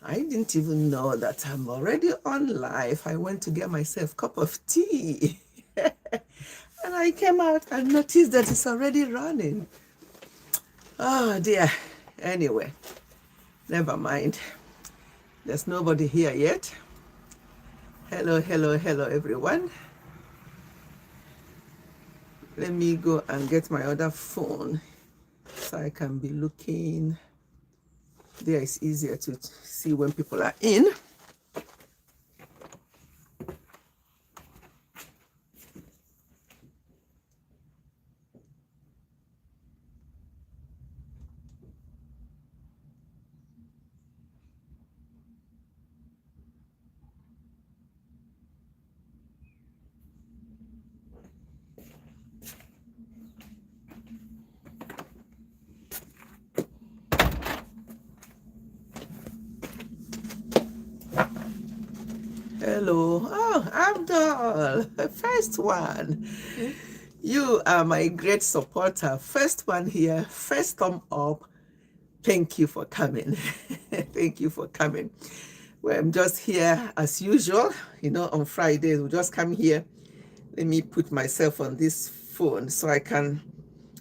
I didn't even know that I'm already on live. I went to get myself a cup of tea. And I came out and noticed that it's already running. Oh dear. Anyway, never mind. There's nobody here yet. Hello, hello, hello, everyone. Let me go and get my other phone so I can be looking. There it's easier to see when people are in. Hello. Oh, Abdul, first one. You are my great supporter. First one here, first thumb up. Thank you for coming. Thank you for coming. Well, I'm just here as usual. You know, on Fridays, we'll just come here. Let me put myself on this phone so I can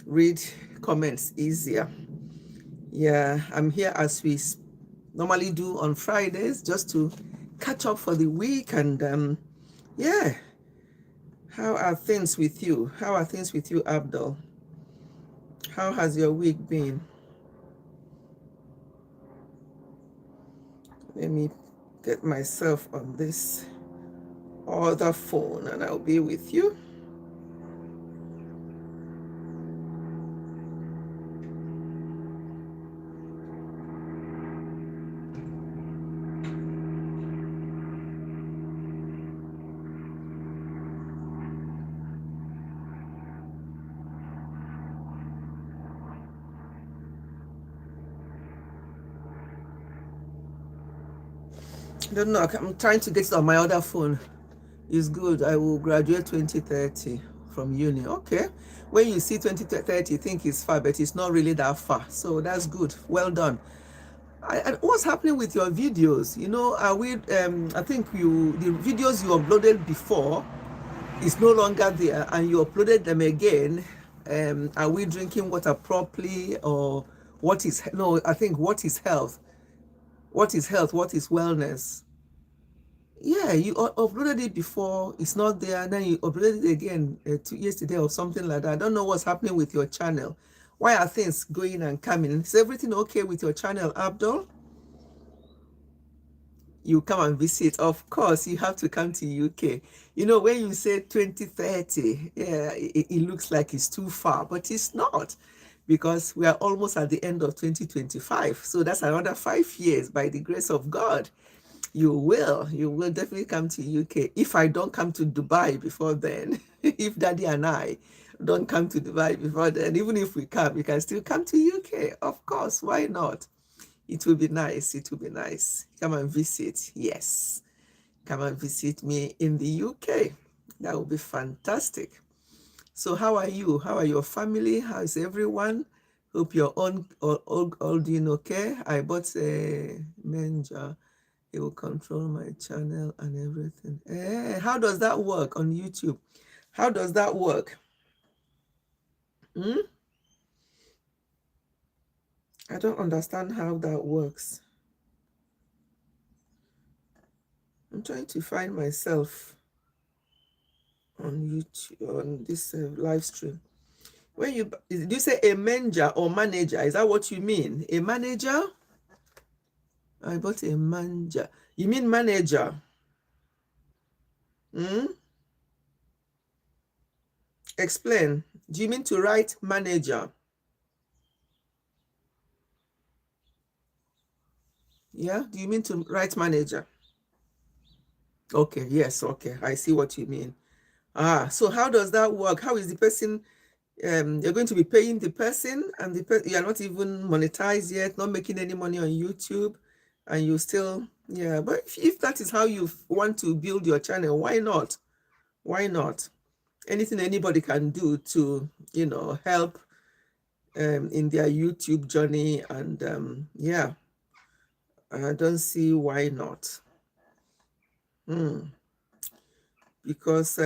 read comments easier. Yeah, I'm here as we normally do on Fridays, just to catch up for the week. And yeah, how are things with you? How are things with you, Abdul? How has your week been? Let me get myself on this other phone and I'll be with you. I don't know, I'm trying to get it on my other phone. It's good. I will graduate 2030 from uni. Okay. When you see 2030, you think it's far, but it's not really that far. So that's good. Well done. And what's happening with your videos? You know, are we? I think the videos you uploaded before is no longer there, and you uploaded them again. Are we drinking water properly, or what is? No, I think what is health? What is health? What is wellness? Yeah, you uploaded it before, it's not there, and then you uploaded it again yesterday or something like that. I don't know what's happening with your channel. Why are things going and coming? Is everything okay with your channel, Abdul? You come and visit. Of course, you have to come to UK. You know, when you say 2030, yeah, it looks like it's too far, but it's not, because we are almost at the end of 2025. So that's another 5 years by the grace of God. You will definitely come to UK. If I don't come to Dubai before then, if Daddy and I don't come to Dubai before then, even if we come, you can still come to UK. Of course, why not? It will be nice. It will be nice. Come and visit. Yes. Come and visit me in the UK. That will be fantastic. So how are you? How are your family? How is everyone? Hope you're all doing okay. I bought a manger. It will control my channel and everything. How does that work on YouTube? How does that work? I don't understand how that works. I'm trying to find myself on YouTube on this live stream. When you did you say a manager or manager? Is that what you mean? A manager? I bought a manager. You mean manager? Explain. Do you mean to write manager? Yeah. Do you mean to write manager? Okay. Yes. Okay. I see what you mean. So how does that work? How is the person? You're going to be paying the person, and you are not even monetized yet, not making any money on YouTube, and you still, yeah. But if that is how you want to build your channel, why not? Why not? Anything anybody can do to, help in their YouTube journey, and yeah, I don't see why not. Because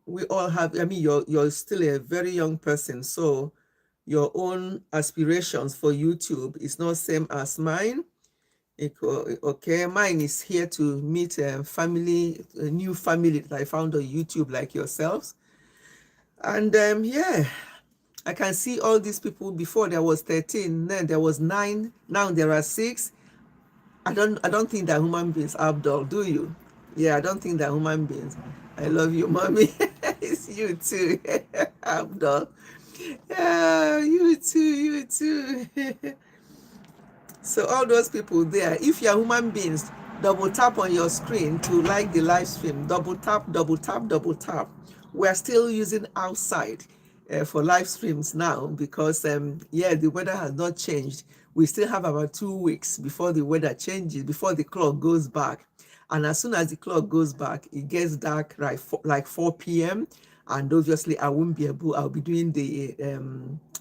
we all have, I mean, you're still a very young person, so your own aspirations for YouTube is not same as mine. Okay, mine is here to meet a family, a new family that I found on YouTube like yourselves. And yeah, I can see all these people. Before there was 13, then there was 9, now there are 6. I don't think they're human beings, Abdul, do you? Yeah, I don't think they're human beings. I love you, mommy. It's you too, Abdul. Yeah, you too, you too. So all those people there, if you're human beings, double tap on your screen to like the live stream. Double tap, double tap, double tap. We're still using outside for live streams now because yeah, the weather has not changed. We still have about 2 weeks before the weather changes, before the clock goes back. And as soon as the clock goes back, it gets dark like 4 p.m. And obviously I won't be able, I'll be doing the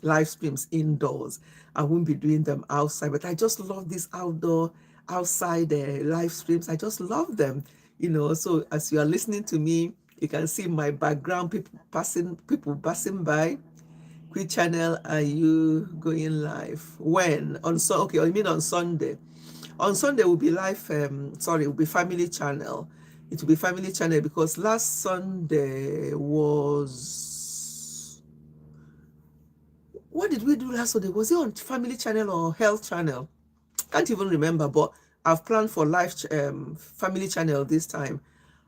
live streams indoors. I won't be doing them outside, but I just love these outside live streams. I just love them, so as you are listening to me, you can see my background, people passing by. Which channel are you going live? When? Okay, I mean on Sunday. On Sunday will be live, sorry, it will be family channel. It will be family channel because last Sunday was, what did we do last Sunday? Was it on family channel or health channel? Can't even remember, but I've planned for live family channel this time.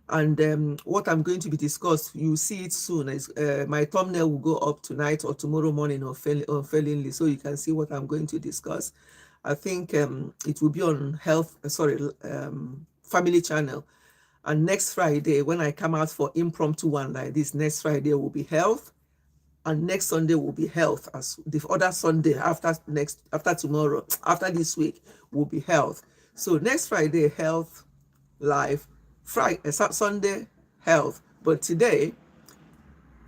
And what I'm going to be discussed, you see it soon. Is my thumbnail will go up tonight or tomorrow morning or failingly, so you can see what I'm going to discuss. I think it will be on family channel. And next Friday, when I come out for impromptu one like this, next Friday will be health, and next Sunday will be health. As the other Sunday after tomorrow, after this week, will be health. So next Friday, health live. Friday, Sunday, health. But today,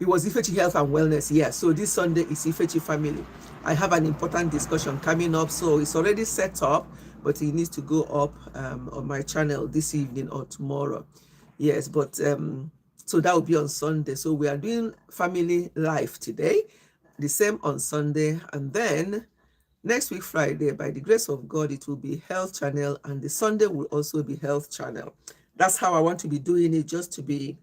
it was Ifechi Health and Wellness. Yeah, so this Sunday is Ifechi Family. I have an important discussion coming up, so it's already set up, but it needs to go up on my channel this evening or tomorrow. Yes, but so that will be on Sunday. So we are doing family life today, the same on Sunday, and then next week Friday, by the grace of God, it will be health channel, and the Sunday will also be health channel. That's how I want to be doing it, just to be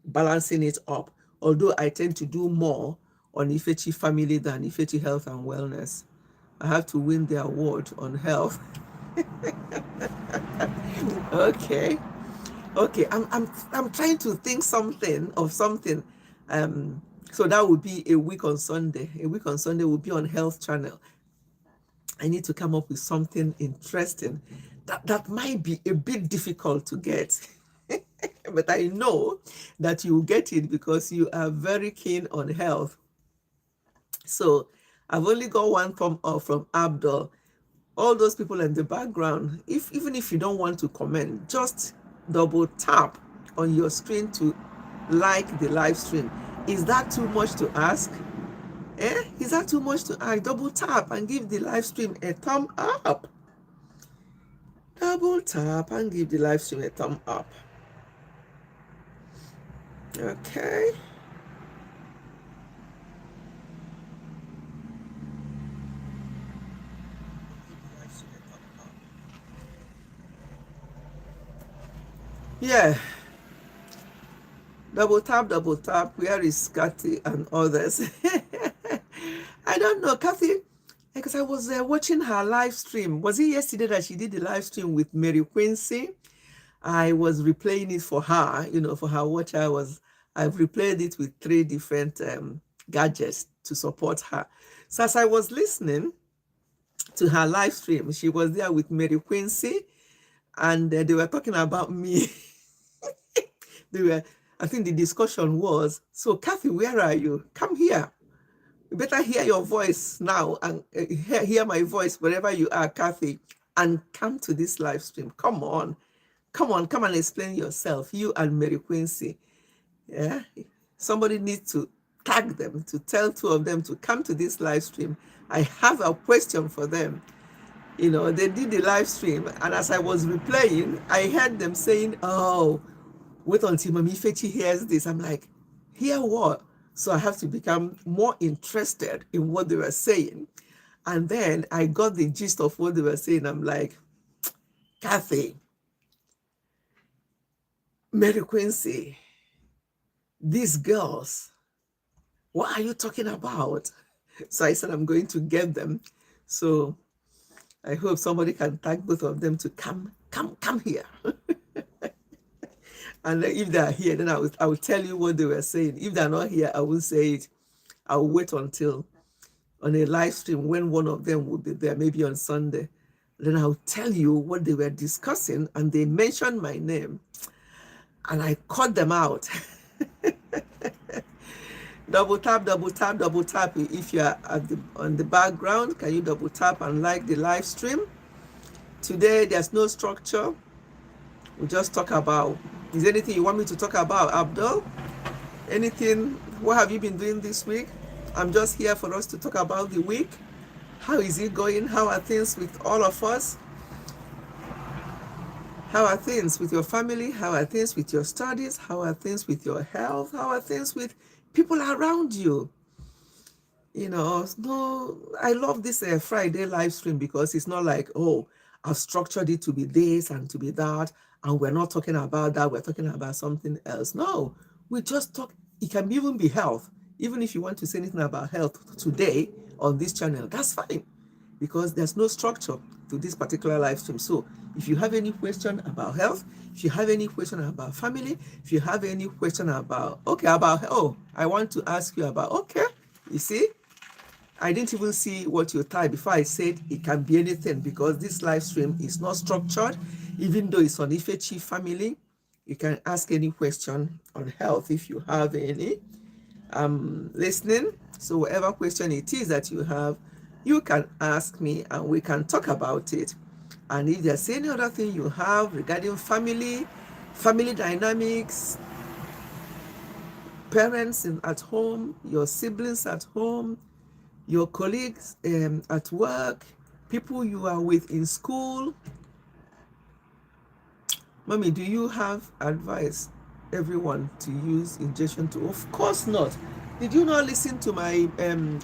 balancing it up. Although I tend to do more on Ifechi Family than Ifechi Health and Wellness. I have to win the award on health. Okay. I'm trying to think of something. So that would be a week on Sunday. A week on Sunday will be on health channel. I need to come up with something interesting that might be a bit difficult to get. But I know that you will get it because you are very keen on health. So I've only got one thumb up from Abdul. All those people in the background, even if you don't want to comment, just double tap on your screen to like the live stream. Is that too much to ask? Is that too much to ask? Double tap and give the live stream a thumb up. Double tap and give the live stream a thumb up. Okay. Yeah. Double tap. Where is Kathy and others? I don't know, Kathy, because I was watching her live stream. Was it yesterday that she did the live stream with Mary Quincy? I was replaying it for her, for her watch. I've replayed it with 3 different gadgets to support her. So as I was listening to her live stream, she was there with Mary Quincy, and they were talking about me. I think the discussion was, so Kathy, where are you? Come here. You better hear your voice now and hear my voice wherever you are, Kathy, and come to this live stream. Come on, come and explain yourself, you and Mary Quincy. Yeah, somebody needs to tag them, to tell 2 of them to come to this live stream. I have a question for them. They did the live stream, and as I was replaying, I heard them saying, "Oh, wait until Mami Ifechi hears this." I'm like, "Hear what?" So I have to become more interested in what they were saying. And then I got the gist of what they were saying. I'm like, "Kathy, Mary Quincy, these girls, what are you talking about?" So I said, I'm going to get them. So I hope somebody can tag both of them to come here. And if they are here, then I will tell you what they were saying. If they're not here, I will say it. I'll wait until on a live stream when one of them will be there, maybe on Sunday. Then I'll tell you what they were discussing, and they mentioned my name, and I caught them out. Double tap, double tap, double tap. If you are on the background, can you double tap and like the live stream? Today, there's no structure. We just talk about, is there anything you want me to talk about, Abdul? Anything? What have you been doing this week? I'm just here for us to talk about the week. How is it going? How are things with all of us? How are things with your family? How are things with your studies? How are things with your health? How are things with people around you? No, I love this Friday live stream because it's not like, oh, I've structured it to be this and to be that, and we're not talking about that, we're talking about something else. No, we just talk. It can even be health. Even if you want to say anything about health today on this channel, that's fine, because there's no structure to this particular live stream. So if you have any question about health, if you have any question about family, if you have any question about, I want to ask you about, you see, I didn't even see what you typed before I said it can be anything, because this live stream is not structured. Even though it's on Ifechi Family, you can ask any question on health if you have any. Listening. So whatever question it is that you have, you can ask me and we can talk about it. And if there's any other thing you have regarding family dynamics, parents at home, your siblings at home, your colleagues at work, people you are with in school. Mommy, do you have advice everyone to use injection too? Of course not. Did you not listen to my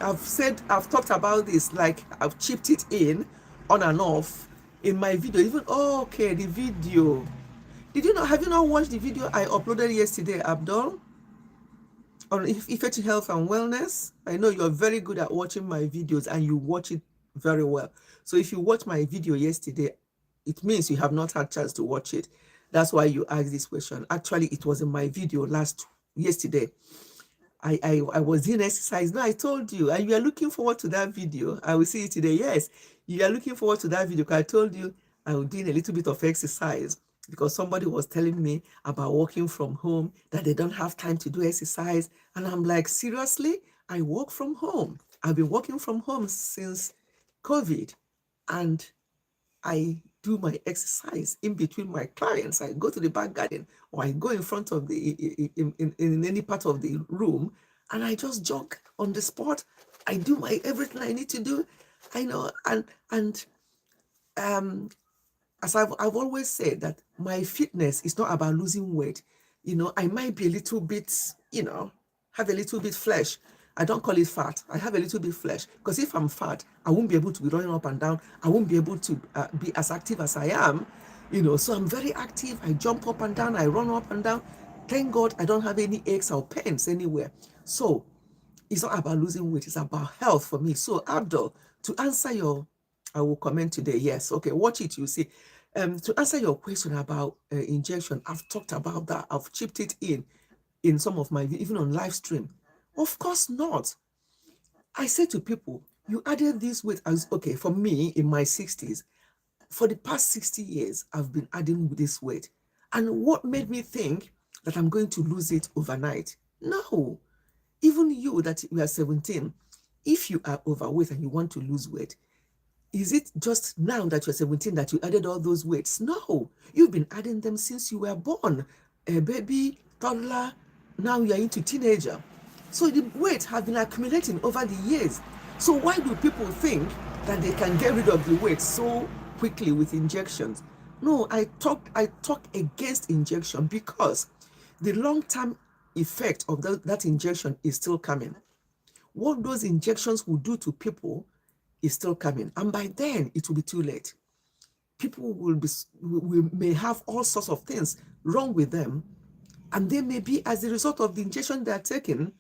I've talked about this, like I've chipped it in on and off in my video. Even the video. Have you not watched the video I uploaded yesterday, Abdul? On Ifechi Health and Wellness? I know you're very good at watching my videos and you watch it very well. So if you watch my video yesterday, it means you have not had chance to watch it. That's why you asked this question. Actually, it was in my video yesterday. I was doing exercise. No, I told you, and you are looking forward to that video. I will see it today. Yes, you are looking forward to that video because I told you I was doing a little bit of exercise, because somebody was telling me about working from home, that they don't have time to do exercise. And I'm like, seriously? I work from home. I've been working from home since COVID, and I do my exercise in between my clients. I go to the back garden, or I go in front of in any part of the room, and I just jog on the spot. I do everything I need to do. I know, and as I've always said, that my fitness is not about losing weight. I might be a little bit, have a little bit flesh. I don't call it fat. I have a little bit flesh, because if I'm fat, I won't be able to be running up and down. I won't be able to be as active as I am, So I'm very active. I jump up and down. I run up and down. Thank God I don't have any aches or pains anywhere. So it's not about losing weight. It's about health for me. So Abdul, to answer I will comment today. Yes. Okay. Watch it. You see. To answer your question about injection, I've talked about that. I've chipped it in some of my, even on live stream. Of course not. I say to people, you added this weight as, okay, for me in my 60s, for the past 60 years, I've been adding this weight. And what made me think that I'm going to lose it overnight? No. Even you that you are 17, if you are overweight and you want to lose weight, is it just now that you're 17 that you added all those weights? No, you've been adding them since you were born. A baby, toddler, now you're into teenager. So the weight have been accumulating over the years. So why do people think that they can get rid of the weight so quickly with injections. No, I talk against injection because the long-term effect of that injection is still coming. What those injections will do to people is still coming. And by then, it will be too late. People may have all sorts of things wrong with them, and they may be as a result of the injection they are taking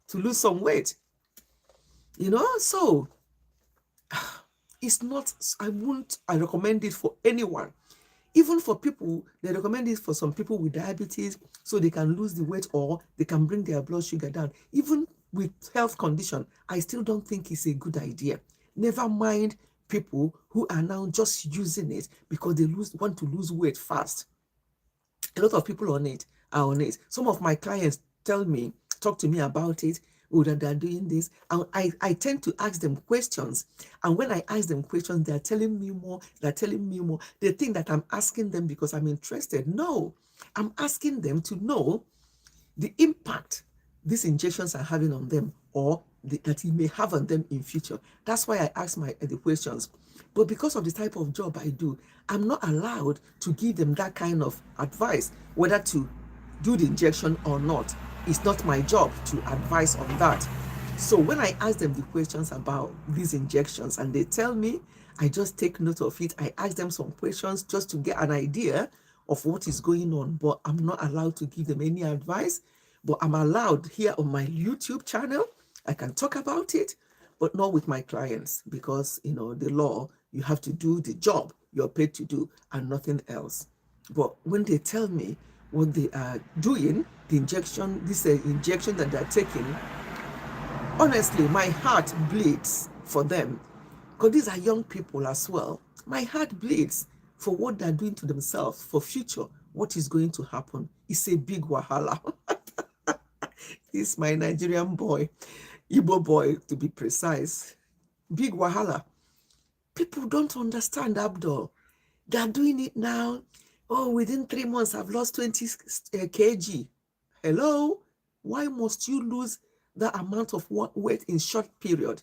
to lose some weight. So it's not, I recommend it for anyone. Even for people, they recommend it for some people with diabetes so they can lose the weight or they can bring their blood sugar down. Even with health condition, I still don't think it's a good idea. Never mind people who are now just using it because they want to lose weight fast. A lot of people are on it. Some of my clients talk to me about it, that they're doing this. And I tend to ask them questions. And when I ask them questions, they're telling me more. They think that I'm asking them because I'm interested. No, I'm asking them to know the impact these injections are having on them, or that it may have on them in future. That's why I ask the questions. But because of the type of job I do, I'm not allowed to give them that kind of advice, whether to do the injection or not. It's not my job to advise on that. So when I ask them the questions about these injections and they tell me, I just take note of it. I ask them some questions just to get an idea of what is going on, but I'm not allowed to give them any advice. But I'm allowed here on my YouTube channel. I can talk about it, but not with my clients because, the law, you have to do the job you're paid to do and nothing else. But when they tell me what they are doing, this injection that they're taking, honestly, my heart bleeds for them because these are young people as well. My heart bleeds for what they're doing to themselves for future. What is going to happen? It's a big wahala. This is my Nigerian boy, Igbo boy to be precise. Big wahala. People don't understand, Abdul. They're doing it now. Oh, within 3 months, I've lost 20 kg. Hello? Why must you lose that amount of weight in short period?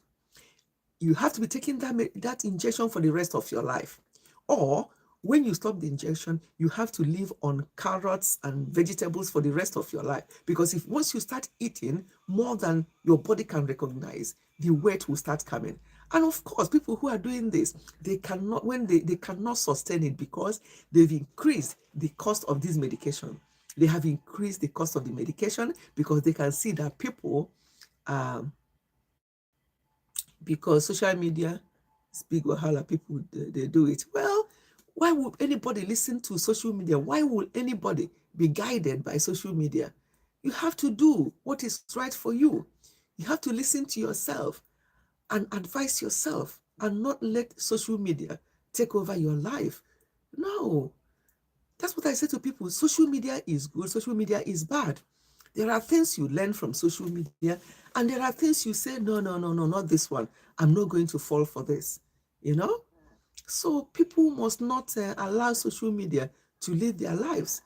You have to be taking that injection for the rest of your life. Or when you stop the injection, you have to live on carrots and vegetables for the rest of your life. Because once you start eating more than your body can recognize, the weight will start coming. And of course, people who are doing this, they cannot sustain it because they've increased the cost of this medication. They have increased the cost of the medication because they can see that people, because social media is big wahala, people they do it. Well, why would anybody listen to social media? Why would anybody be guided by social media? You have to do what is right for you. You have to listen to yourself and advise yourself and not let social media take over your life. No, that's what I say to people. Social media is good, social media is bad. There are things you learn from social media, and there are things you say, no, not this one. I'm not going to fall for this. So people must not allow social media to lead their lives.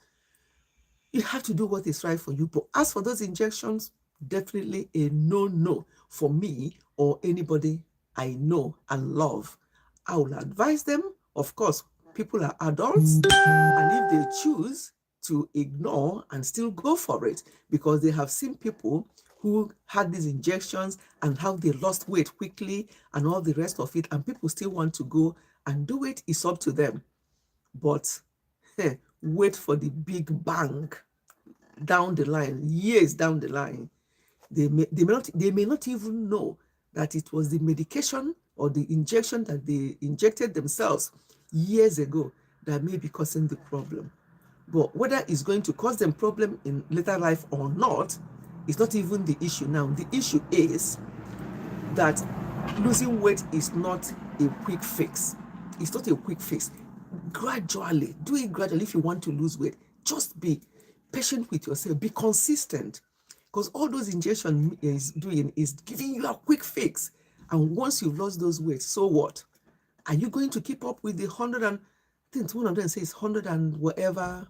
You have to do what is right for you. But as for those injections, definitely a no for me or anybody I know and love. I will advise them. Of course, people are adults, and if they choose to ignore and still go for it because they have seen people who had these injections and how they lost weight quickly and all the rest of it, and people still want to go and do it, it's up to them. But wait for the big bang down the line, years down the line. They may not even know that it was the medication or the injection that they injected themselves years ago that may be causing the problem. But whether it's going to cause them problem in later life or not, it's not even the issue now. The issue is that losing weight is not a quick fix. It's not a quick fix. Gradually, do it gradually if you want to lose weight. Just be patient with yourself. Be consistent. Because all those injection is doing is giving you a quick fix. And once you've lost those weights, so what? Are you going to keep up with the 100 and, I think one of them says 100 and whatever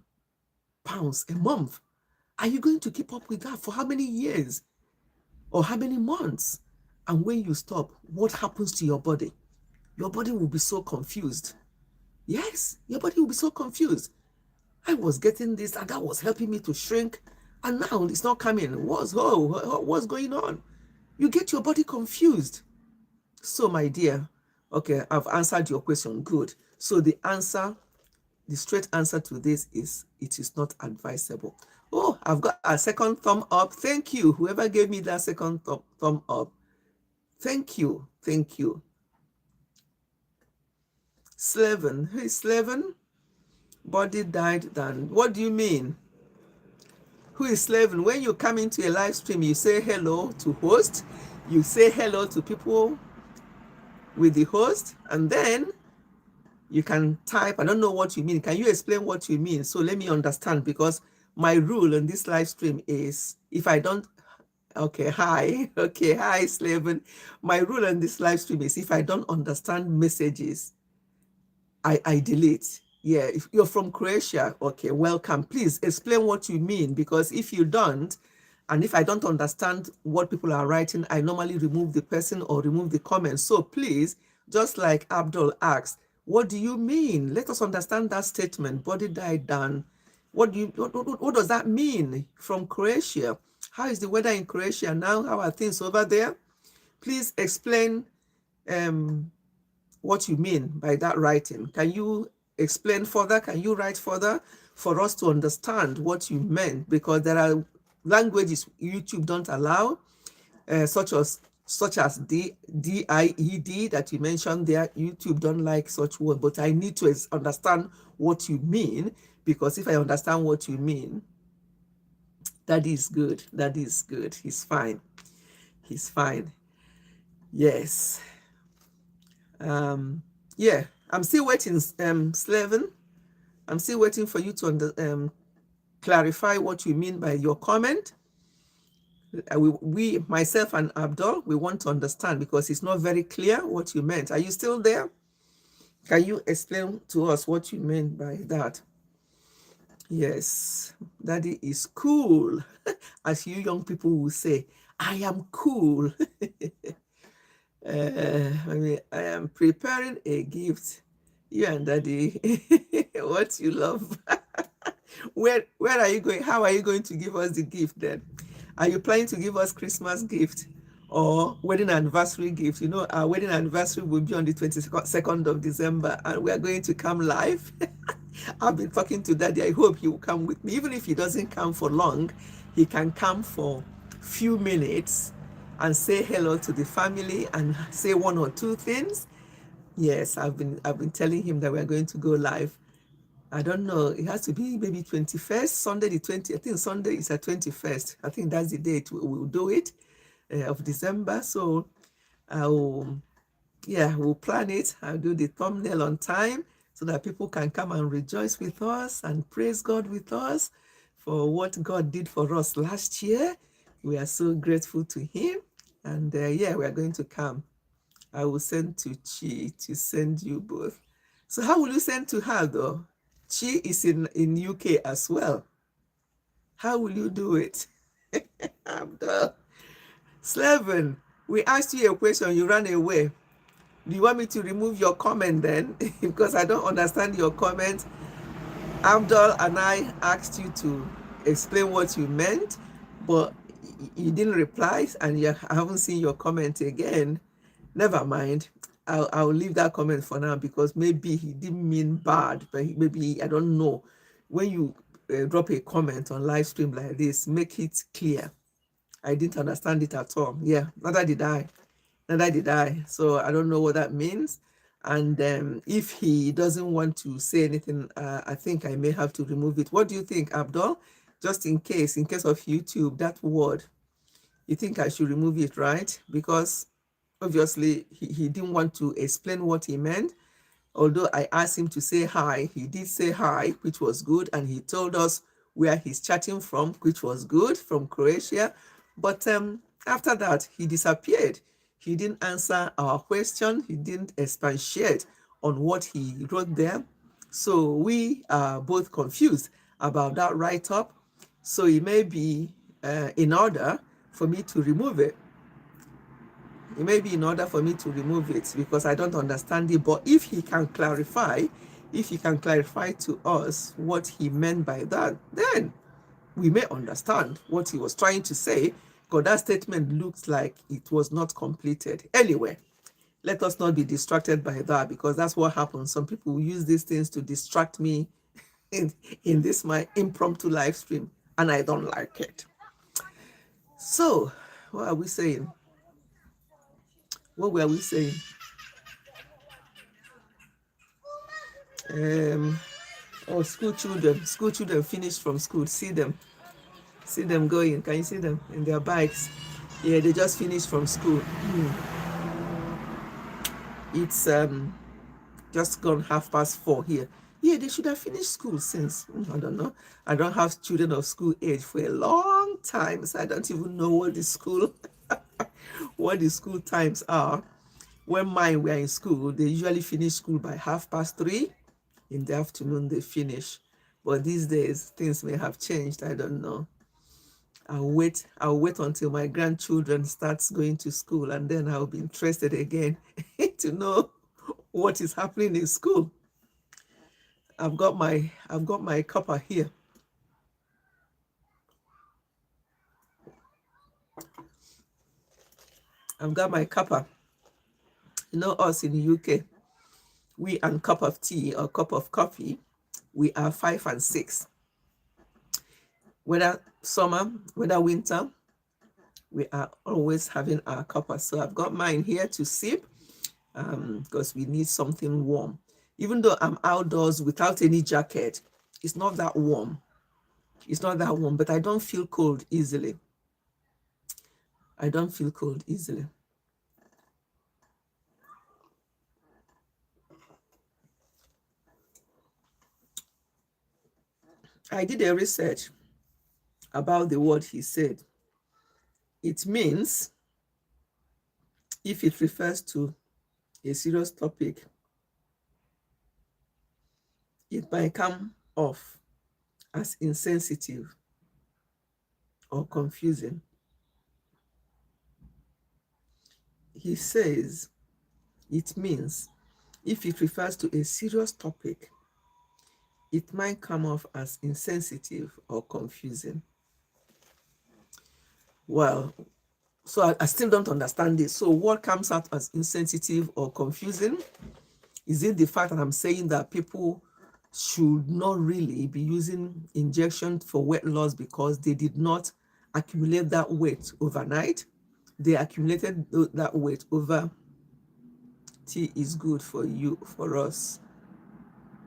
pounds a month? Are you going to keep up with that for how many years or how many months? And when you stop, what happens to your body? your body will be so confused. Yes, your body will be so confused. I was getting this and that was helping me to shrink, and now it's not coming. What's going on? You get your body confused. So, my dear, okay, I've answered your question. Good. So the straight answer to this is it is not advisable. Oh, I've got a second thumb up. Thank you. Whoever gave me that second thumb up. Thank you. Thank you. Slaven. Hey, Slaven. Body died then. What do you mean? Who is Slaven? When you come into a live stream, you say hello to host. You say hello to people with the host, and then you can type. I don't know what you mean. Can you explain what you mean? So let me understand, because my rule on this live stream is if I don't, okay, hi, okay, hi, Slaven. My rule on this live stream is if I don't understand messages, I delete. Yeah, if you're from Croatia, okay, welcome. Please explain what you mean, because if you don't, and if I don't understand what people are writing, I normally remove the person or remove the comment. So please, just like Abdul asked, what do you mean? Let us understand that statement. Body died down. What does that mean from Croatia? How is the weather in Croatia now? How are things over there? Please explain what you mean by that writing. Can you explain further? Can you write further for us to understand what you meant? Because there are languages YouTube don't allow, such as DIED that you mentioned there. YouTube don't like such word, but I need to understand what you mean, because if I understand what you mean, that is good. That is good. He's fine. He's fine. Yes. Yeah, I'm still waiting, Slaven. I'm still waiting for you to clarify what you mean by your comment. We, myself and Abdul, we want to understand, because it's not very clear what you meant. Are you still there? Can you explain to us what you meant by that? Yes, Daddy is cool. As you young people will say, I am cool. I am preparing a gift. You and Daddy, what you love. Where are you going? How are you going to give us the gift then? Are you planning to give us Christmas gift or wedding anniversary gift? You know, our wedding anniversary will be on the 22nd of December, and we are going to come live. I've been talking to Daddy. I hope he will come with me. Even if he doesn't come for long, he can come for few minutes and say hello to the family and say one or two things. Yes, I've been telling him that we're going to go live. I don't know. It has to be maybe 21st, Sunday the 20th. I think Sunday is the 21st. I think that's the date we'll do it, of December. So we'll plan it. I'll do the thumbnail on time so that people can come and rejoice with us and praise God with us for what God did for us last year. We are so grateful to him. And we are going to come. I will send to Chi to send you both. So how will you send to her though? Chi is in UK as well. How will you do it? Abdul. Slaven, we asked you a question, you ran away. Do you want me to remove your comment then? Because I don't understand your comment. Abdul and I asked you to explain what you meant, but you didn't reply, and I haven't seen your comment again. Never mind. I'll leave that comment for now, because maybe he didn't mean bad, but maybe, I don't know. When you drop a comment on live stream like this, make it clear. I didn't understand it at all. Yeah, neither did I. So I don't know what that means. And if he doesn't want to say anything, I think I may have to remove it. What do you think, Abdul? Just in case of YouTube, that word, you think I should remove it, right? Because obviously he didn't want to explain what he meant. Although I asked him to say hi, he did say hi, which was good. And he told us where he's chatting from, which was good, from Croatia. But after that, he disappeared. He didn't answer our question. He didn't expatiate on what he wrote there. So we are both confused about that write-up. So it may be in order for me to remove it. It may be in order for me to remove it because I don't understand it. But if he can clarify, to us what he meant by that, then we may understand what he was trying to say, because that statement looks like it was not completed. Anyway, let us not be distracted by that, because that's what happens. Some people use these things to distract me in this my impromptu live stream, and I don't like it. So, what are we saying? What were we saying? Oh, school children finished from school. See them going. Can you see them in their bikes? Yeah, they just finished from school. It's just gone 4:30 here. Yeah, they should have finished school since, I don't know. I don't have children of school age for a long time, so I don't even know what the school times are. When mine were in school, they usually finish school by 3:30 in the afternoon. They finish, but these days things may have changed. I don't know. I'll wait until my grandchildren starts going to school, and then I'll be interested again to know what is happening in school. I've got my cuppa here. I've got my cuppa. You know, us in the UK, we and cup of tea or cup of coffee, we are 5 and 6. Whether summer, whether winter, we are always having our cuppa. So I've got mine here to sip, because we need something warm. Even though I'm outdoors without any jacket, it's not that warm. It's not that warm, but I don't feel cold easily. I don't feel cold easily. I did a research about the word he said. It means if it refers to a serious topic, it might come off as insensitive or confusing. He says it means if it refers to a serious topic, it might come off as insensitive or confusing. Well, so I still don't understand this. So what comes out as insensitive or confusing? Is it the fact that I'm saying that people should not really be using injection for weight loss because they did not accumulate that weight overnight? They accumulated that weight over. Tea is good for you, for us.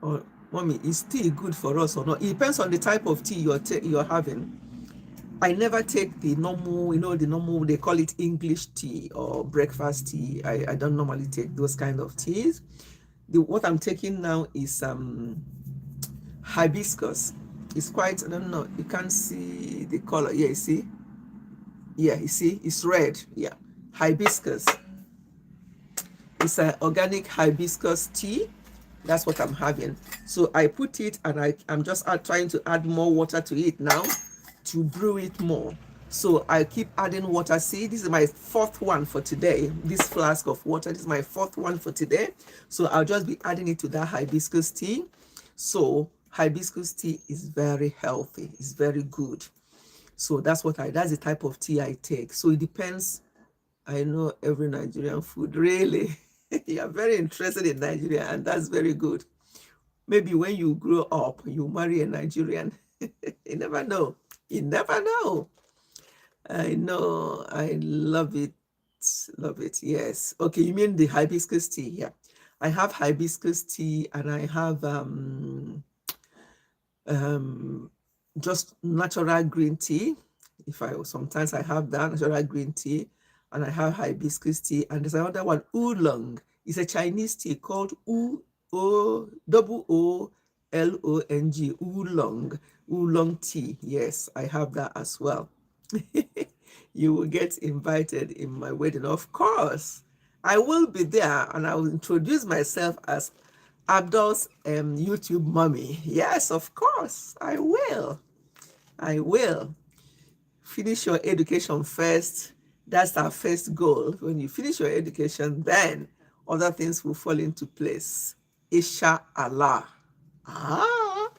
Or mommy, is tea good for us or not? It depends on the type of tea you're having. I never take the normal, they call it English tea or breakfast tea. I don't normally take those kind of teas. What I'm taking now is hibiscus. It's quite, I don't know, you can't see the color. Yeah, you see? Yeah, you see? It's red. Yeah, hibiscus. It's an organic hibiscus tea. That's what I'm having. So I put it, and I'm just trying to add more water to it now to brew it more. So I keep adding water. See, this is my 4th one for today. This flask of water, this is my 4th one for today. So I'll just be adding it to that hibiscus tea. So hibiscus tea is very healthy. It's very good. So that's the type of tea I take. So it depends. I know every Nigerian food, really. You're very interested in Nigeria, and that's very good. Maybe when you grow up, you marry a Nigerian. You never know. You never know. I know. I love it. Love it. Yes. Okay, you mean the hibiscus tea? Yeah. I have hibiscus tea, and I have just natural green tea. Sometimes I have that natural green tea, and I have hibiscus tea, and there's another one, oolong. It's a Chinese tea called oolong, oolong tea. Yes, I have that as well. You will get invited in my wedding, of course. I will be there, and I will introduce myself as Abdul's YouTube mommy. Yes, of course, I will. Finish your education first, That's our first goal. When you finish your education, then other things will fall into place. Inshallah. Ah,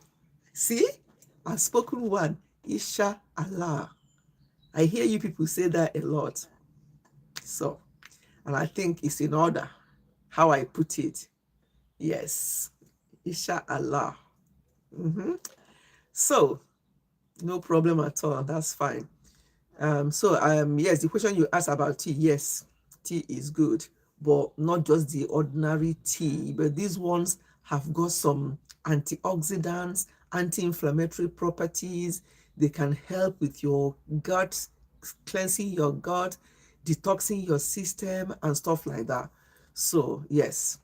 see? I've spoken one. Inshallah. I hear you people say that a lot. So, and I think it's in order how I put it. Yes. Inshallah. So, no problem at all. That's fine. Yes, the question you asked about tea, yes, tea is good, but not just the ordinary tea, but these ones have got some antioxidants, anti-inflammatory properties. They can help with your gut, cleansing your gut, detoxing your system, and stuff like that. So, yes,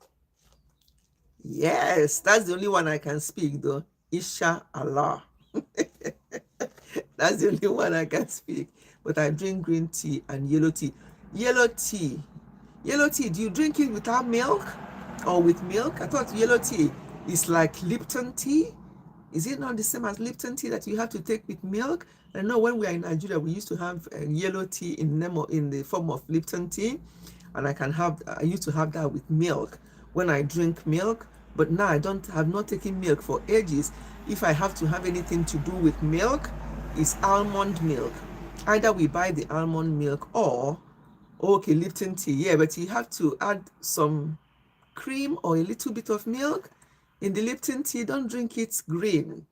that's the only one I can speak though. Isha Allah. That's the only one I can speak. But I drink green tea and yellow tea. Yellow tea. Yellow tea, do you drink it without milk or with milk? I thought yellow tea is like Lipton tea. Is it not the same as Lipton tea that you have to take with milk? I know when we are in Nigeria, we used to have yellow tea in the form of Lipton tea, and I used to have that with milk when I drink milk. But now have not taken milk for ages. If I have to have anything to do with milk, it's almond milk. Either we buy the almond milk or, okay, Lipton tea, yeah, but you have to add some cream or a little bit of milk in the Lipton tea. Don't drink it green.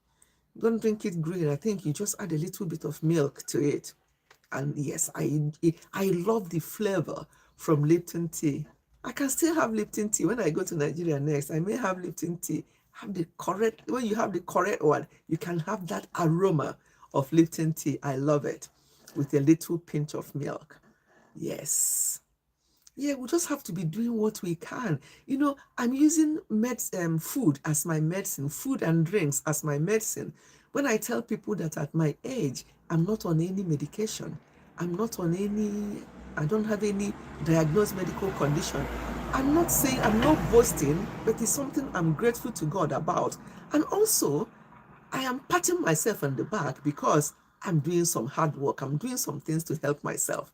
Don't drink it green. I think you just add a little bit of milk to it. And yes, I love the flavor from Lipton tea. I can still have Lipton tea when I go to Nigeria next. I may have Lipton tea. When you have the correct one, you can have that aroma of Lipton tea. I love it with a little pinch of milk. Yes. Yeah, we just have to be doing what we can. I'm using food as my medicine, food and drinks as my medicine. When I tell people that at my age, I'm not on any medication, I don't have any diagnosed medical condition. I'm not boasting, but it's something I'm grateful to God about. And also, I am patting myself on the back because I'm doing some hard work. I'm doing some things to help myself.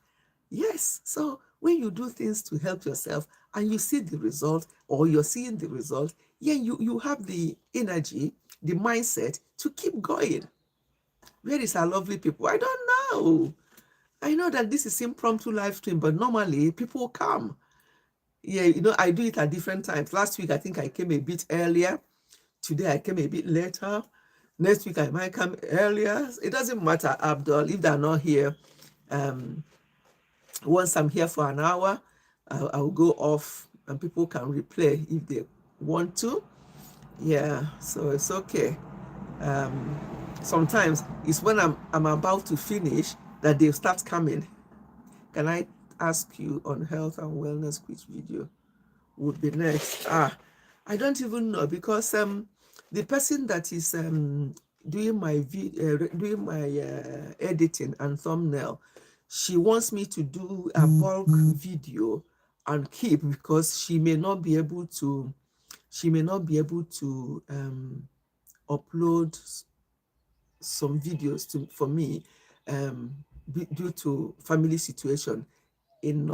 Yes. So when you do things to help yourself and you see the result, or you're seeing the result, yeah, you have the energy, the mindset to keep going. Where is our lovely people? I don't know. I know that this is impromptu live stream, but normally people come. Yeah, I do it at different times. Last week, I think I came a bit earlier. Today, I came a bit later. Next week, I might come earlier. It doesn't matter, Abdul, if they're not here. Once I'm here for an hour, I'll go off and people can replay if they want to. Yeah, so it's okay. Sometimes it's when I'm about to finish that they start coming. Can I ask you on health and wellness which video would be next? I don't even know, because the person that is doing my editing and thumbnail, she wants me to do a bulk video and keep, because she may not be able to upload some videos for me due to family situation in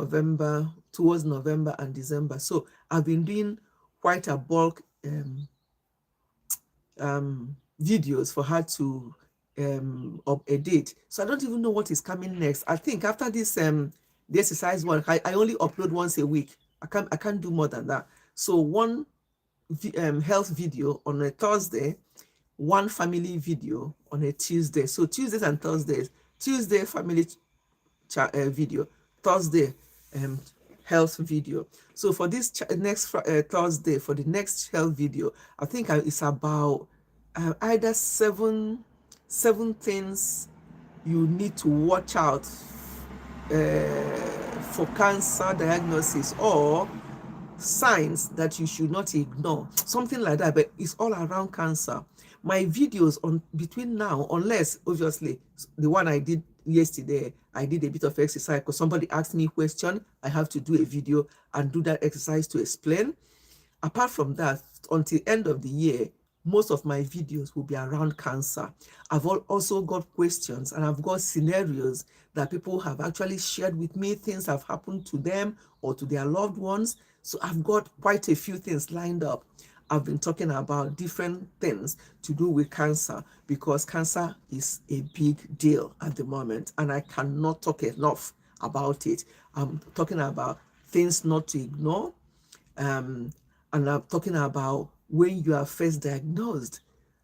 towards November and December. So I've been doing quite a bulk videos for her to edit. So I don't even know what is coming next. I think after this the exercise one, I only upload once a week. I can't do more than that. So one health video on a Thursday, one family video on a Tuesday. So Tuesdays and Thursdays. Tuesday family video, Thursday health video. So for this next Thursday, for the next health video, I think it's about either seven things you need to watch out for cancer diagnosis, or signs that you should not ignore, something like that. But it's all around cancer. My videos on between now, unless obviously the one I did yesterday, I did a bit of exercise because somebody asked me a question, I have to do a video and do that exercise to explain. Apart from that, until end of the year, most of my videos will be around cancer. I've also got questions, and I've got scenarios that people have actually shared with me, things have happened to them or to their loved ones. So I've got quite a few things lined up. I've been talking about different things to do with cancer, because cancer is a big deal at the moment, and I cannot talk enough about it. I'm talking about things not to ignore, and I'm talking about when you are first diagnosed,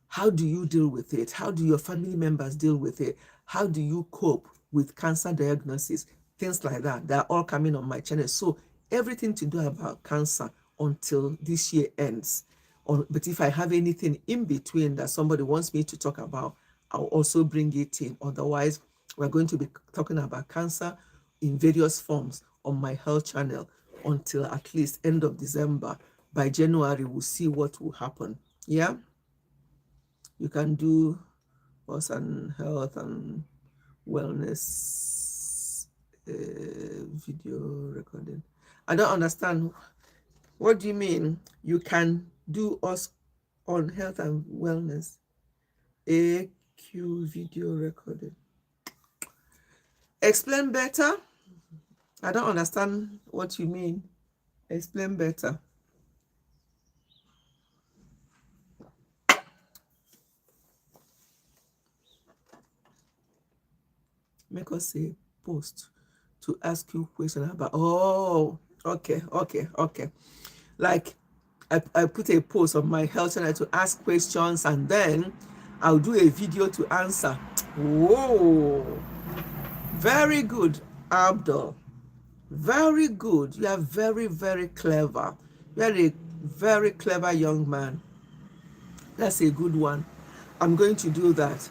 how do you deal with it? How do your family members deal with it? How do you cope with cancer diagnosis? Things like that. They're all coming on my channel. So everything to do about cancer until this year ends. But if I have anything in between that somebody wants me to talk about, I'll also bring it in. Otherwise, we're going to be talking about cancer in various forms on my health channel until at least end of December. By January, we'll see what will happen. Yeah, you can do us and health and wellness video recording. I don't understand. What do you mean? You can do us on health and wellness AQ video recording. Explain better. I don't understand what you mean. Explain better. Make us a post to ask you questions about. Oh, okay. Like I put a post on my health channel to ask questions, and then I'll do a video to answer. Whoa, very good, Abdul. Very good. You are very, very clever. You are a very clever young man. That's a good one. I'm going to do that.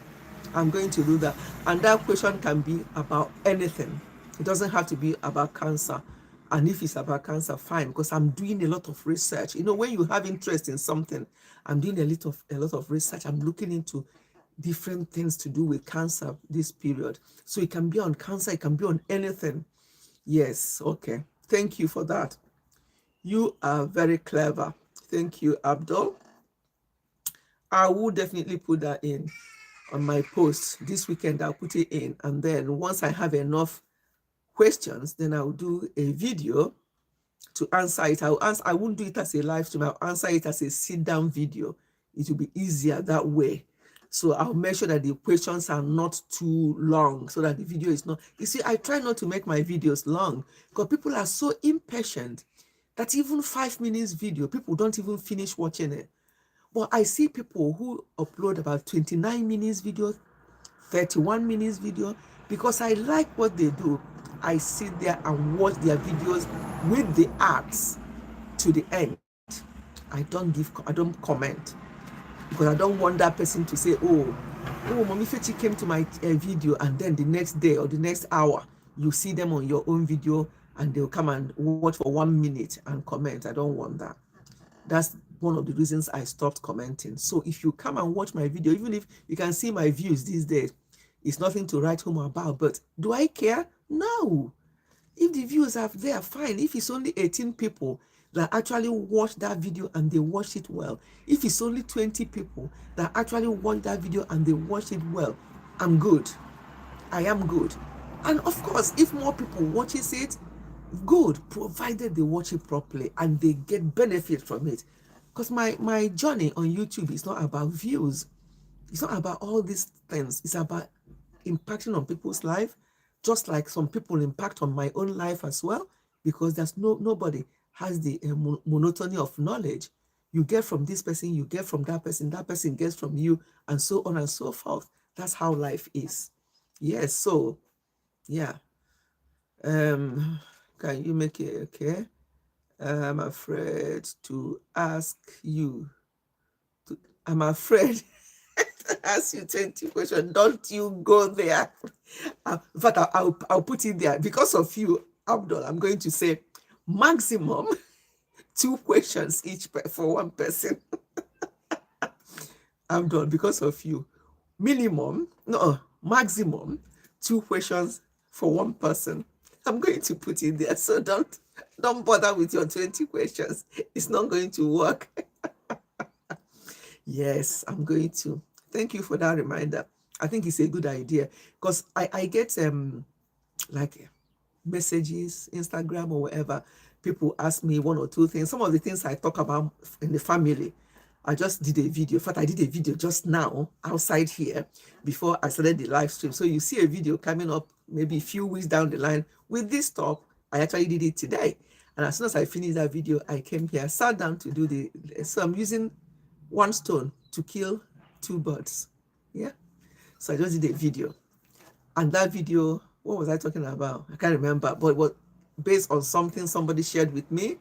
I'm going to do that. And that question can be about anything. It doesn't have to be about cancer. And if it's about cancer, fine, because I'm doing a lot of research. You know, when you have interest in something, I'm doing a lot of research. I'm looking into different things to do with cancer this period. So it can be on cancer, it can be on anything. Yes, okay. Thank you for that. You are very clever. Thank you, Abdul. I will definitely put that in on my post this weekend. I'll put it in, and then once I have enough questions, then I'll do a video to answer it. I won't do it as a live stream. I'll answer it as a sit-down video. It will be easier that way. So I'll make sure that the questions are not too long, so that the video is not. You see, I try not to make my videos long, because people are so impatient that even 5 minutes video, people don't even finish watching it. But I see people who upload about 29 minutes video, 31 minutes video, because I like what they do. I sit there and watch their videos with the ads to the end. I don't comment, because I don't want that person to say, oh, Mommy Ifechi came to my video, and then the next day or the next hour, you see them on your own video and they'll come and watch for 1 minute and comment. I don't want that. That's one of the reasons I stopped commenting. So if you come and watch my video, even if you can see my views these days, it's nothing to write home about. But do I care? No. If the views are there, fine. If it's only 18 people that actually watch that video and they watch it well, if it's only 20 people that actually watch that video and they watch it well, I'm good. I am good. And of course, if more people watches it, good, provided they watch it properly and they get benefit from it. Because my journey on YouTube is not about views. It's not about all these things. It's about impacting on people's life, just like some people impact on my own life as well, because there's nobody has the monotony of knowledge. You get from this person, you get from that person gets from you, and so on and so forth. That's how life is. Yes, so yeah. Can you make it okay? I'm afraid to ask you. I'm afraid to ask you 20 questions. Don't you go there. In fact, I'll put it there. Because of you, Abdul, I'm going to say maximum 2 questions each for one person. Abdul, because of you. Maximum 2 questions for one person. I'm going to put it there. So don't bother with your 20 questions. It's not going to work. Yes, I'm going to. Thank you for that reminder. I think it's a good idea because I get like messages, Instagram or whatever. People ask me one or two things. Some of the things I talk about in the family, I just did a video. In fact, I did a video just now outside here before I started the live stream. So you see a video coming up maybe a few weeks down the line with this talk. I actually did it today. And as soon as I finished that video, I came here, sat down to do so I'm using one stone to kill two birds. Yeah. So I just did a video. And that video, what was I talking about? I can't remember, but what based on something somebody shared with me.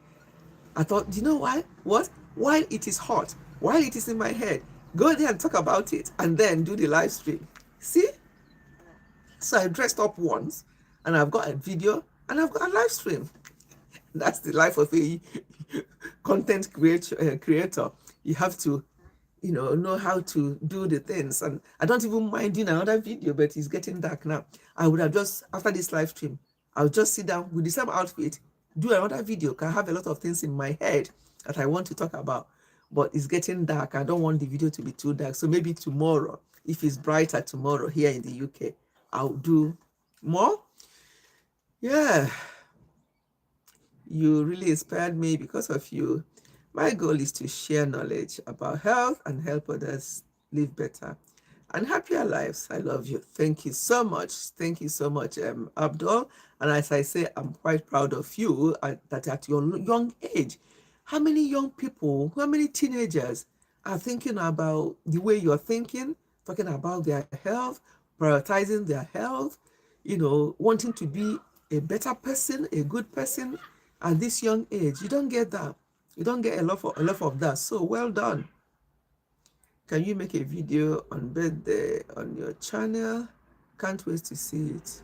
I thought, you know why? What? While it is hot, while it is in my head, go there and talk about it and then do the live stream. See? So I dressed up once and I've got a video and I've got a live stream. That's the life of a content creator. You have to know how to do the things. And I don't even mind doing another video, but it's getting dark now. I would have just, after this live stream, I'll just sit down with the same outfit, do another video, because I have a lot of things in my head that I want to talk about. But it's getting dark. I don't want the video to be too dark. So maybe tomorrow, if it's brighter tomorrow here in the UK, I'll do more. Yeah. You really inspired me because of you. My goal is to share knowledge about health and help others live better and happier lives. I love you. Thank you so much. Thank you so much, Abdul. And as I say, I'm quite proud of you that at your young age, how many young people, how many teenagers are thinking about the way you're thinking, talking about their health, prioritizing their health, wanting to be a better person, a good person at this young age. You don't get that. You don't get a lot of that. So well done. Can you make a video on birthday on your channel? Can't wait to see it.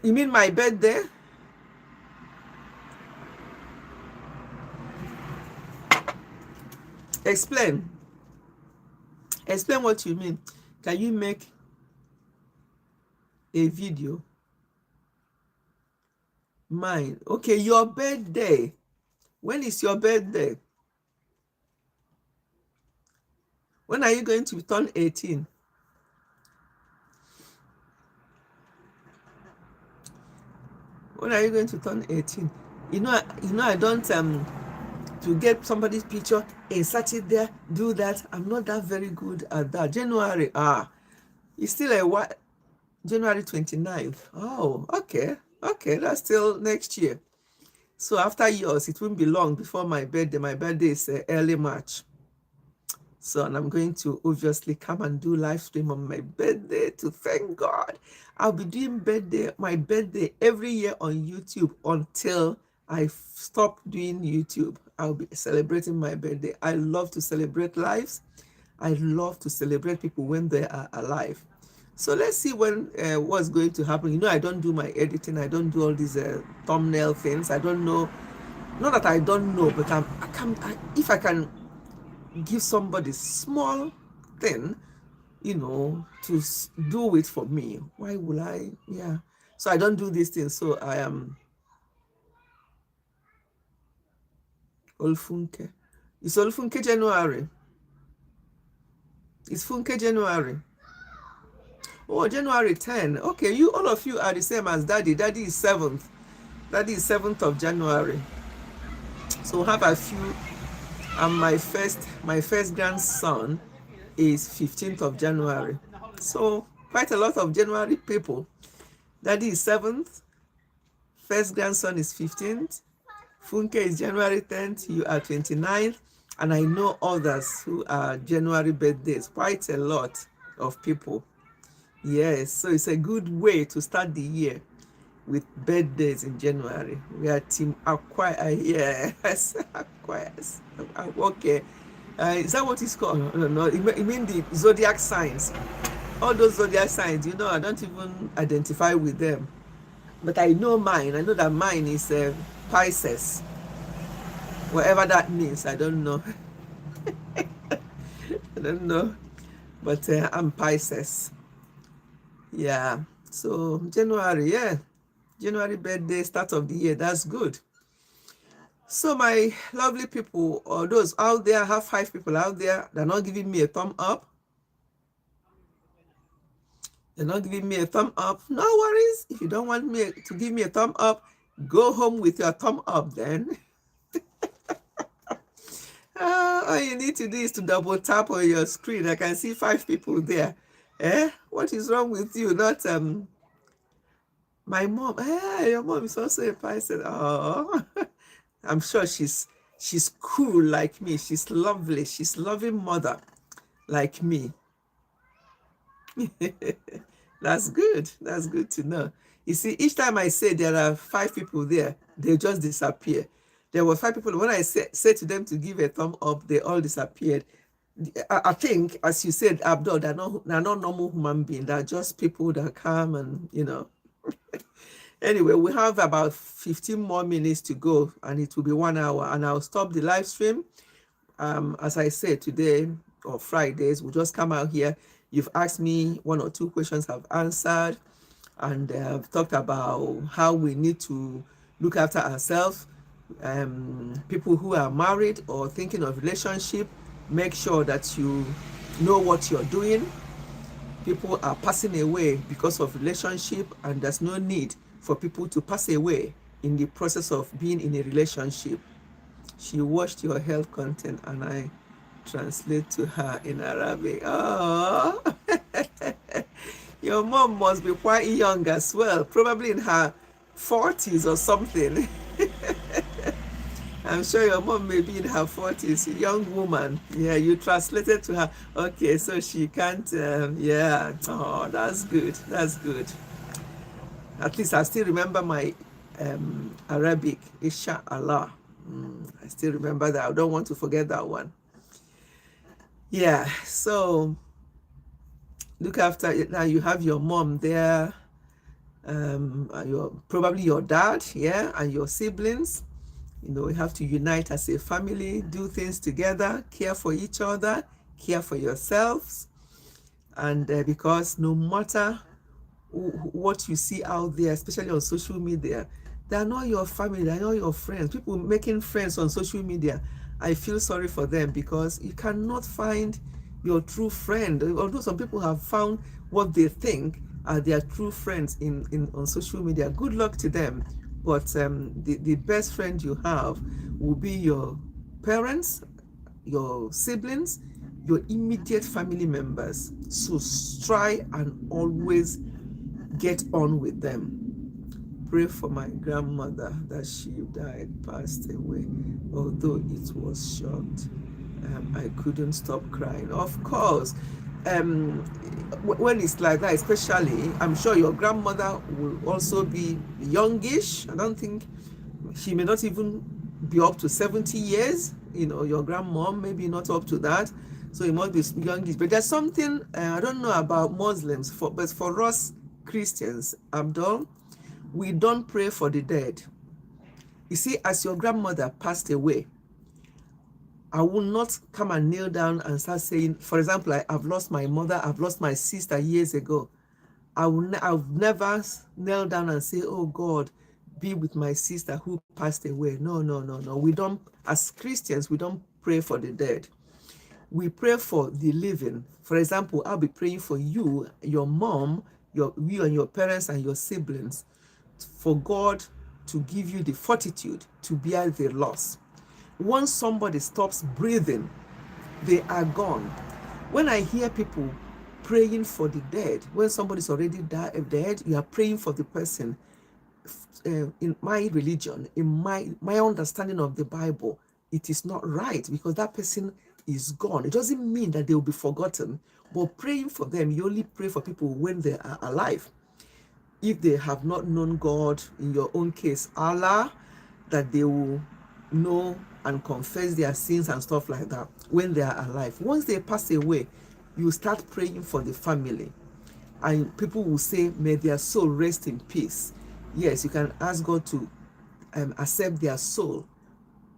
You mean my birthday? Explain. Explain what you mean. Can you make a video? Mine. Okay, your birthday. When is your birthday? When are you going to turn 18? When are you going to turn 18? I don't to get somebody's picture, insert it there, do that. I'm not that very good at that. January, it's still a what? January 29th. Oh, okay. Okay, that's still next year. So after yours, it won't be long before my birthday. My birthday is early March. So, and I'm going to obviously come and do live stream on my birthday to thank God. I'll be doing my birthday every year on YouTube until I stop doing YouTube. I'll be celebrating my birthday. I love to celebrate lives. I love to celebrate people when they are alive. So let's see what's going to happen. I don't do my editing. I don't do all these thumbnail things. I don't know. Not that I don't know, but if I can give somebody small thing, to do it for me, why will I? Yeah. So I don't do these things. So I am Olfunke. It's Olfunke January. It's Funke January. Oh, January 10. Okay, all of you are the same as Daddy. Daddy is 7th. Daddy is 7th of January. So we'll have a few. And my first grandson is 15th of January. So quite a lot of January people. Daddy is 7th. First grandson is 15th. Funke is January 10th. You are 29th. And I know others who are January birthdays. Quite a lot of people. Yes, so it's a good way to start the year with birthdays in January. We are Team Aquarius. Yes, Aquarius. Okay. Is that what it's called? No. You mean the zodiac signs? All those zodiac signs, I don't even identify with them. But I know mine. I know that mine is Pisces. Whatever that means, I don't know. I don't know. But I'm Pisces. Yeah. So January, yeah. January birthday, start of the year. That's good. So my lovely people, or those out there, I have 5 people out there that are not giving me a thumb up. They're not giving me a thumb up. No worries. If you don't want me to give me a thumb up, go home with your thumb up then. All you need to do is to double tap on your screen. I can see 5 people there. What is wrong with you? Not my mom. Your mom is also a person. Oh, I'm sure she's cool like me. She's lovely. She's loving mother like me. That's good. That's good to know. You see, each time I say there are 5 people there, they just disappear. There were 5 people. When I said to them to give a thumb up, they all disappeared. I think, as you said, Abdul, they're not normal human beings. They're just people that come and, Anyway, we have about 15 more minutes to go, and it will be 1 hour, and I'll stop the live stream. As I said, today or Fridays, we'll just come out here. You've asked me 1 or 2 questions I've answered, and I've talked about how we need to look after ourselves. People who are married or thinking of relationship, make sure that you know what you're doing. People are passing away because of relationship, and there's no need for people to pass away in the process of being in a relationship. She watched your health content and I translate to her in Arabic. Oh, your mom must be quite young as well, probably in her 40s or something. I'm sure your mom may be in her 40s, young woman. Yeah, you translated to her. Okay, so she can't, yeah. Oh, that's good. That's good. At least I still remember my Arabic, Inshallah. I still remember that. I don't want to forget that one. Yeah, so look after it. Now you have your mom there, probably your dad, yeah, and your siblings. You have to unite as a family, do things together, care for each other, care for yourselves. And because no matter what you see out there, especially on social media, they are not your family, they are not your friends. People making friends on social media, I feel sorry for them because you cannot find your true friend. Although some people have found what they think are their true friends on social media, good luck to them. But the best friend you have will be your parents, your siblings, your immediate family members. So try and always get on with them. Pray for my grandmother that she died, passed away, although it was short. I couldn't stop crying. Of course, when it's like that, especially, I'm sure your grandmother will also be youngish. I don't think she may not even be up to 70 years. Your grandmom maybe not up to that. So it must be youngish. But there's something I don't know about Muslims, but for us Christians, Abdul, we don't pray for the dead. You see, as your grandmother passed away, I will not come and kneel down and start saying, for example, I've lost my mother, I've lost my sister years ago. I've never knelt down and say, oh God, be with my sister who passed away. No, no, no, no. We don't, as Christians, we don't pray for the dead. We pray for the living. For example, I'll be praying for you, your mom, you and your parents and your siblings, for God to give you the fortitude to bear the loss. Once somebody stops breathing, they are gone. When I hear people praying for the dead, when somebody's already dead, you are praying for the person. In my religion, in my understanding of the Bible, it is not right because that person is gone. It doesn't mean that they will be forgotten, but praying for them, you only pray for people when they are alive. If they have not known God, in your own case, Allah, that they will know and confess their sins and stuff like that when they are alive. Once they pass away, you start praying for the family. And people will say, may their soul rest in peace. Yes, you can ask God to accept their soul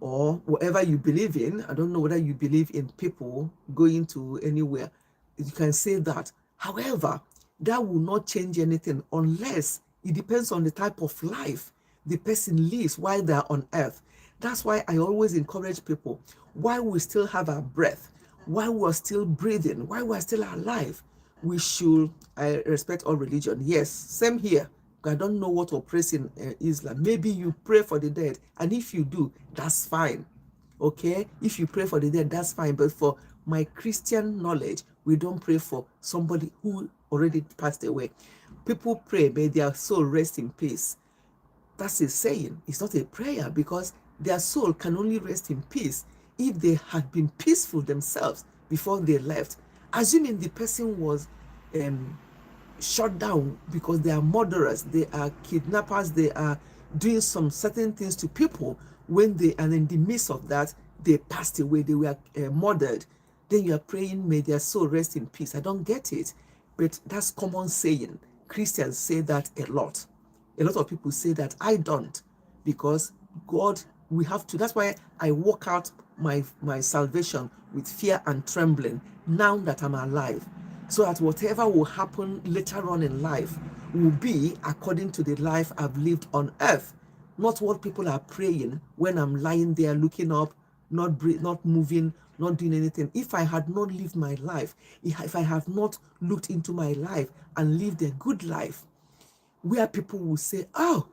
or whatever you believe in. I don't know whether you believe in people going to anywhere. You can say that. However, that will not change anything unless it depends on the type of life the person lives while they're on earth. That's why I always encourage people, while we still have our breath, while we're still breathing, while we're still alive, we should respect all religion. Yes, same here. I don't know what operates in Islam. Maybe you pray for the dead, and if you do, that's fine. Okay, if you pray for the dead, that's fine. But for my Christian knowledge, we don't pray for somebody who already passed away. People pray, may their soul rest in peace. That's a saying. It's not a prayer, because their soul can only rest in peace if they had been peaceful themselves before they left. Assuming the person was shut down because they are murderers, they are kidnappers, they are doing some certain things to people, when they and in the midst of that they passed away, they were murdered, then you are praying, may their soul rest in peace. I don't get it, but that's common saying. Christians say that a lot. A lot of people say that. I don't, because God, we have to. That's why I walk out my salvation with fear and trembling now that I'm alive, so that whatever will happen later on in life will be according to the life I've lived on earth, not what people are praying when I'm lying there looking up, not moving, not doing anything. If I had not lived my life, if I have not looked into my life and lived a good life, where people will say, oh,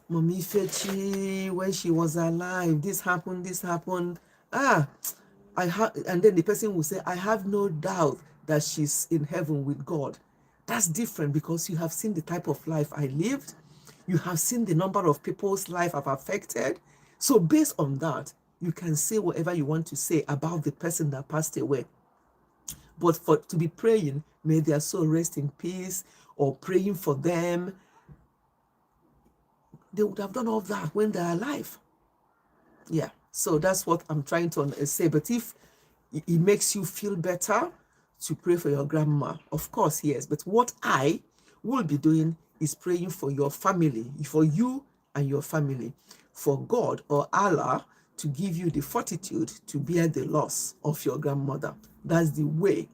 Mommy Ifechi, when she was alive, this happened. Ah, and then the person will say, I have no doubt that she's in heaven with God. That's different, because you have seen the type of life I lived. You have seen the number of people's life I've affected. So based on that, you can say whatever you want to say about the person that passed away. But to be praying, may their soul rest in peace, or praying for them, they would have done all that when they're alive. Yeah, so that's what I'm trying to say. But if it makes you feel better to pray for your grandma, of course, yes. But what I will be doing is praying for your family, for you and your family, for God or Allah to give you the fortitude to bear the loss of your grandmother. That's the way,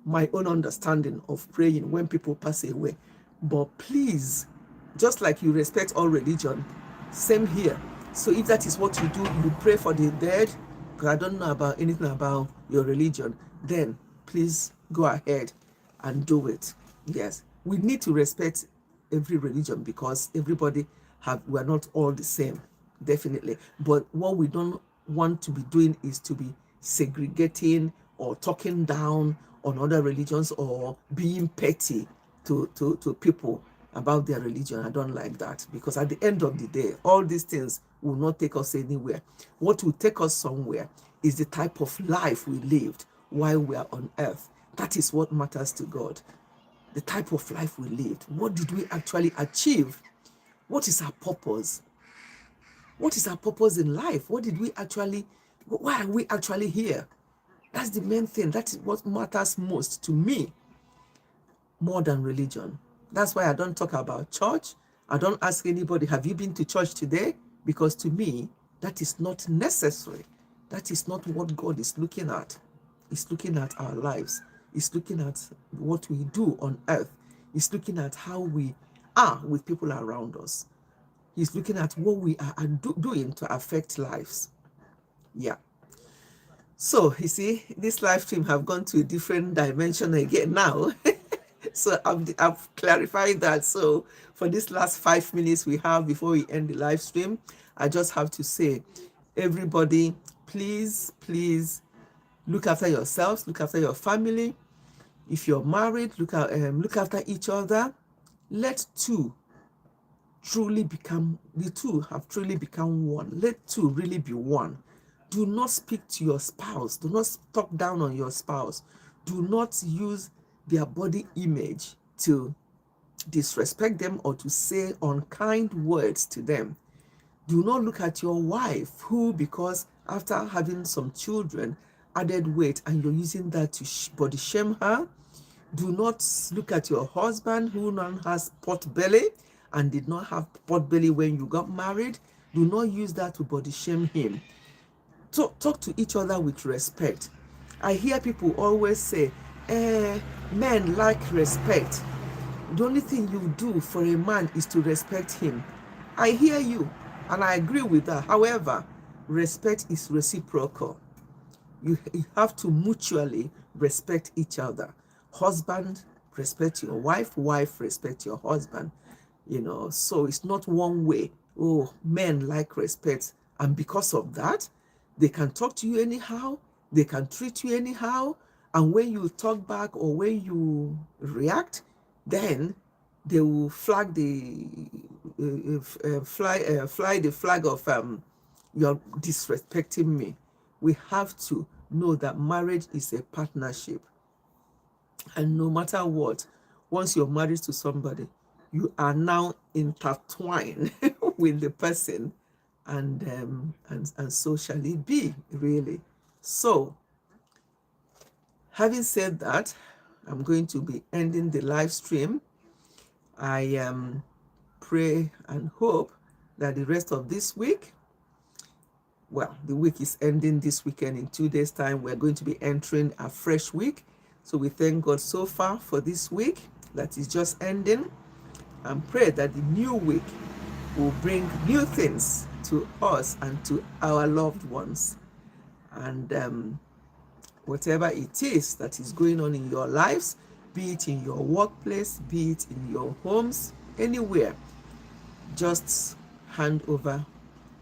my own understanding of praying when people pass away. But please, just like you respect all religion, same here. So if that is what you do, you pray for the dead, because I don't know about anything about your religion, then please go ahead and do it. Yes, we need to respect every religion, because everybody we're not all the same, definitely. But what we don't want to be doing is to be segregating or talking down on other religions, or being petty to people about their religion. I don't like that, because at the end of the day, all these things will not take us anywhere. What will take us somewhere is the type of life we lived while we are on earth. That is what matters to God. The type of life we lived. What did we actually achieve? What is our purpose? What is our purpose in life? Why are we actually here? That's the main thing. That is what matters most to me, more than religion. That's why I don't talk about church. I don't ask anybody, have you been to church today? Because to me, that is not necessary. That is not what God is looking at. He's looking at our lives. He's looking at what we do on earth. He's looking at how we are with people around us. He's looking at what we are doing to affect lives. Yeah. So, you see, this live stream have gone to a different dimension again now. So I've clarified that. So for this last 5 minutes we have before we end the live stream, I just have to say, everybody, please look after yourselves, look after your family. If you're married, look after each other. Let the two have truly become one. Let two really be one. Do not speak to your spouse. Do not talk down on your spouse. Do not use their body image to disrespect them or to say unkind words to them. Do not look at your wife who, because after having some children, added weight, and you're using that to body shame her. Do not look at your husband who now has pot belly and did not have pot belly when you got married. Do not use that to body shame him. Talk to each other with respect. I hear people always say, men like respect. The only thing you do for a man is to respect him. I hear you. And I agree with that. However, respect is reciprocal. You have to mutually respect each other. Husband, respect your wife. Wife, respect your husband. So it's not one way. Oh, men like respect. And because of that, they can talk to you anyhow. They can treat you anyhow. And when you talk back or when you react, then they will flag the fly the flag of you're disrespecting me. We have to know that marriage is a partnership, and no matter what, once you're married to somebody, you are now intertwined with the person, and so shall it be, really. So, having said that, I'm going to be ending the live stream. I pray and hope that the rest of this week, well, the week is ending this weekend. In 2 days' time, we're going to be entering a fresh week. So we thank God so far for this week that is just ending, and pray that the new week will bring new things to us and to our loved ones. And whatever it is that is going on in your lives, be it in your workplace, be it in your homes, anywhere, just hand over.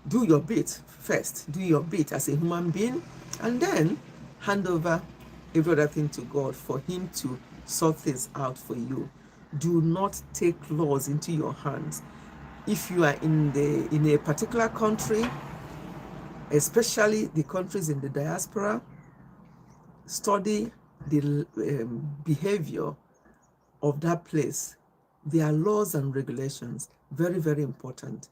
Do your bit first. Do your bit as a human being, and then hand over every other thing to God for Him to sort things out for you. Do not take laws into your hands. If you are in a particular country, especially the countries in the diaspora, study the behavior of that place. Their laws and regulations, very, very important.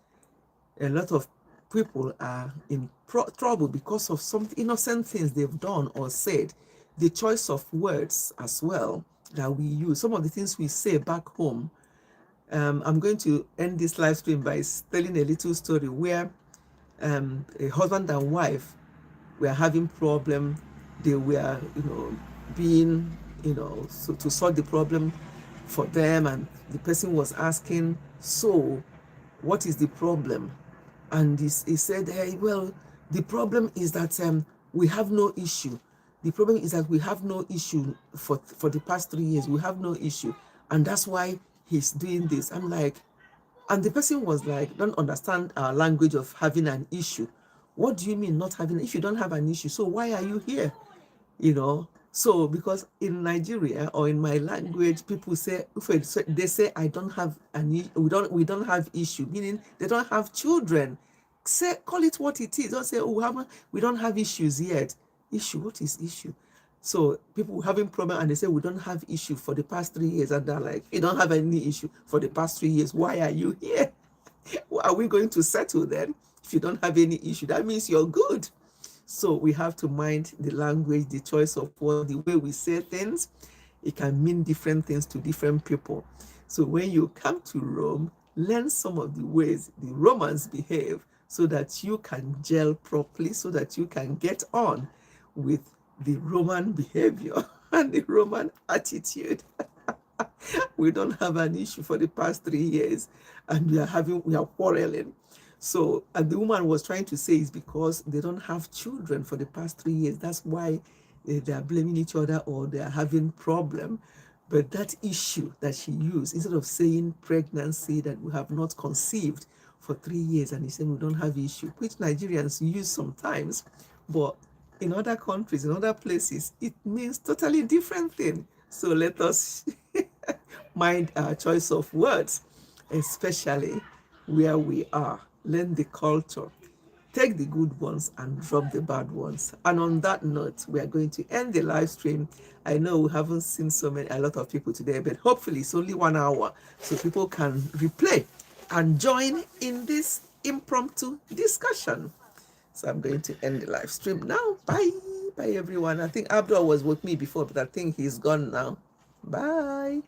A lot of people are in trouble because of some innocent things they've done or said. The choice of words as well that we use, some of the things we say back home. I'm going to end this live stream by telling a little story where a husband and wife were having problem. They were, being, so to solve the problem for them, and the person was asking, so what is the problem? And he said, hey, well, the problem is that we have no issue. The problem is that we have no issue for the past 3 years. We have no issue. And that's why he's doing this. I'm like, and the person was like, don't understand our language of having an issue. What do you mean not having? If you don't have an issue, so why are you here? So because in Nigeria or in my language, people say, they say I don't have an we don't have issue, meaning they don't have children. Say, call it what it is. Don't say, oh, we don't have issues yet. Issue, what is issue? So people having problem and they say we don't have issue for the past 3 years, and they're like, you don't have any issue for the past 3 years. Why are you here? Are we going to settle then? If you don't have any issue, that means you're good. So we have to mind the language, the choice of word, the way we say things. It can mean different things to different people. So when you come to Rome, learn some of the ways the Romans behave so that you can gel properly, so that you can get on with the Roman behavior and the Roman attitude. We don't have an issue for the past 3 years, and we are quarreling. So, and the woman was trying to say is because they don't have children for the past 3 years. That's why they are blaming each other or they are having problem. But that issue that she used, instead of saying pregnancy, that we have not conceived for 3 years, and he said we don't have issue, which Nigerians use sometimes, but in other countries, in other places, it means totally different thing. So let us mind our choice of words, especially where we are. Learn the culture. Take the good ones and drop the bad ones. And on that note, we are going to end the live stream. I know we haven't seen a lot of people today, but hopefully it's only 1 hour, so people can replay and join in this impromptu discussion. So I'm going to end the live stream now. Bye. Bye, everyone. I think Abdul was with me before, but I think he's gone now. Bye.